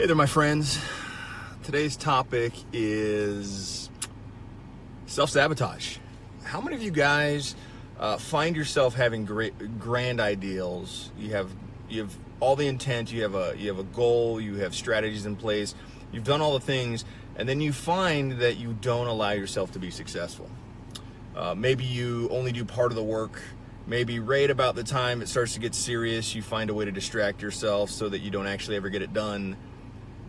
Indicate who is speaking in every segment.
Speaker 1: Hey there, my friends. Today's topic is self-sabotage. How many of you guys find yourself having grand ideals? You have all the intent. You have a goal. You have strategies in place. You've done all the things, and then you find that you don't allow yourself to be successful. Maybe you only do part of the work. Maybe right about the time it starts to get serious, you find a way to distract yourself so that you don't actually ever get it done.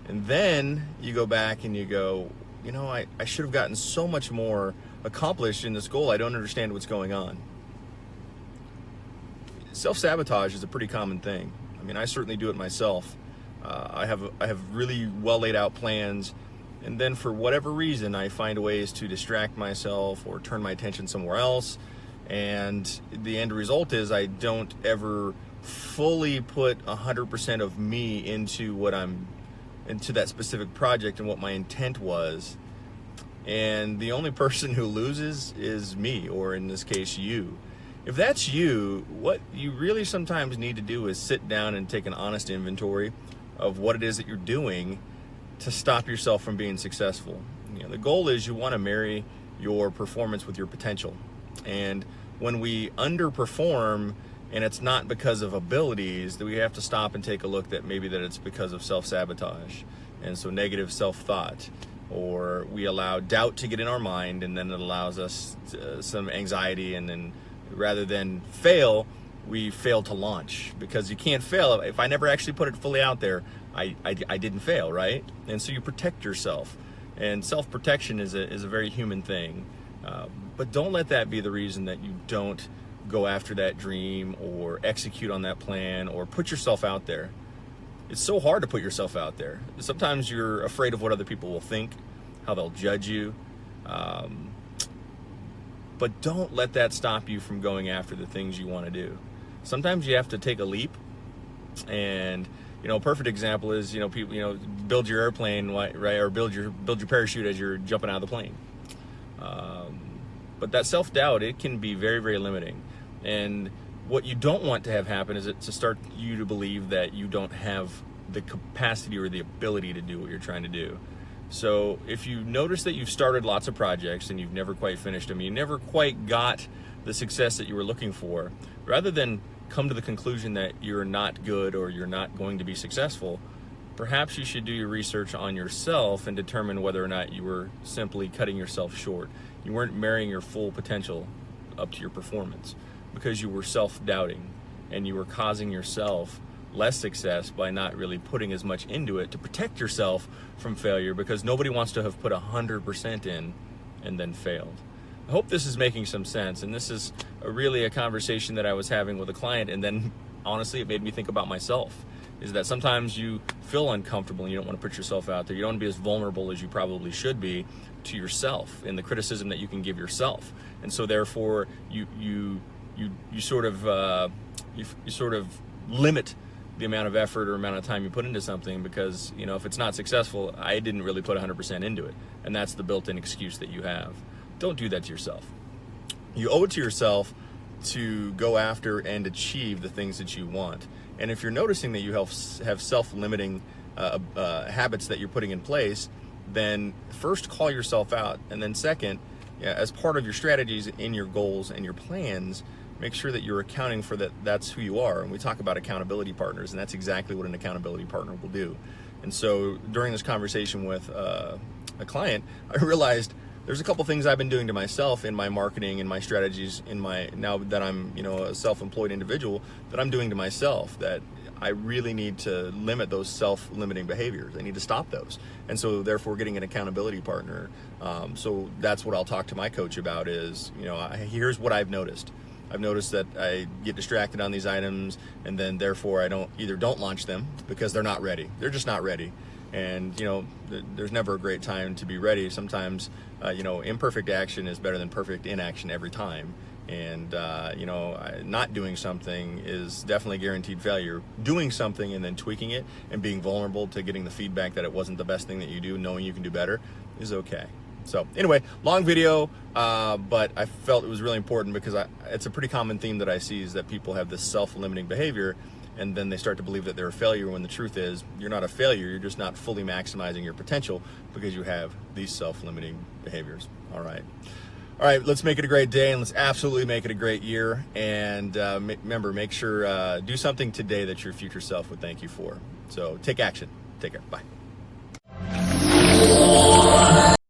Speaker 1: And then you go back and you go, I should have gotten so much more accomplished in this goal. I don't understand what's going on. Self-sabotage is a pretty common thing. I mean, I certainly do it myself. I have really well laid out plans, and then for whatever reason, I find ways to distract myself or turn my attention somewhere else. And the end result is I don't ever fully put 100% of me into that specific project and what my intent was. And the only person who loses is me, or in this case, you. If that's you, what you really sometimes need to do is sit down and take an honest inventory of what it is that you're doing to stop yourself from being successful. The goal is you want to marry your performance with your potential. And when we underperform, and it's not because of abilities, that we have to stop and take a look that maybe that it's because of self-sabotage. And so negative self-thought, or we allow doubt to get in our mind, and then it allows us some anxiety, and then rather than fail, we fail to launch, because you can't fail. If I never actually put it fully out there, I didn't fail, right? And so you protect yourself, and self-protection is a very human thing. But don't let that be the reason that you don't go after that dream or execute on that plan or put yourself out there. It's so hard to put yourself out there. Sometimes you're afraid of what other people will think, how they'll judge you. But don't let that stop you from going after the things you want to do. Sometimes you have to take a leap. And a perfect example is people build your airplane, right, or build your parachute as you're jumping out of the plane. But that self-doubt, it can be very, very limiting. And what you don't want to have happen is to start you to believe that you don't have the capacity or the ability to do what you're trying to do. So if you notice that you've started lots of projects and you've never quite finished them, you never quite got the success that you were looking for, rather than come to the conclusion that you're not good or you're not going to be successful, perhaps you should do your research on yourself and determine whether or not you were simply cutting yourself short. You weren't marrying your full potential up to your performance because you were self-doubting, and you were causing yourself less success by not really putting as much into it to protect yourself from failure, because nobody wants to have put 100% in and then failed. I hope this is making some sense, and this is really a conversation that I was having with a client, and then honestly it made me think about myself. Is that sometimes you feel uncomfortable and you don't want to put yourself out there. You don't want to be as vulnerable as you probably should be to yourself in the criticism that you can give yourself. And so therefore you sort of limit the amount of effort or amount of time you put into something, because if it's not successful, I didn't really put 100% into it. And that's the built-in excuse that you have. Don't do that to yourself. You owe it to yourself to go after and achieve the things that you want. And if you're noticing that you have self-limiting habits that you're putting in place, then first call yourself out, and then second, as part of your strategies in your goals and your plans, make sure that you're accounting for that. That's who you are. And we talk about accountability partners, and that's exactly what an accountability partner will do. And so during this conversation with a client, I realized there's a couple things I've been doing to myself in my marketing and my strategies now that I'm a self-employed individual, that I'm doing to myself, that I really need to limit those self-limiting behaviors. I need to stop those. And so therefore getting an accountability partner. So that's what I'll talk to my coach about is, here's what I've noticed. I've noticed that I get distracted on these items, and then therefore I don't launch them because they're not ready. They're just not ready. And there's never a great time to be ready. Sometimes imperfect action is better than perfect inaction every time. And not doing something is definitely guaranteed failure. Doing something and then tweaking it and being vulnerable to getting the feedback that it wasn't the best thing that you do, knowing you can do better, is okay. So anyway, long video, but I felt it was really important because it's a pretty common theme that I see, is that people have this self-limiting behavior, and then they start to believe that they're a failure, when the truth is you're not a failure, you're just not fully maximizing your potential because you have these self-limiting behaviors. All right, let's make it a great day, and let's absolutely make it a great year. And remember, make sure, do something today that your future self would thank you for. So take action. Take care. Bye.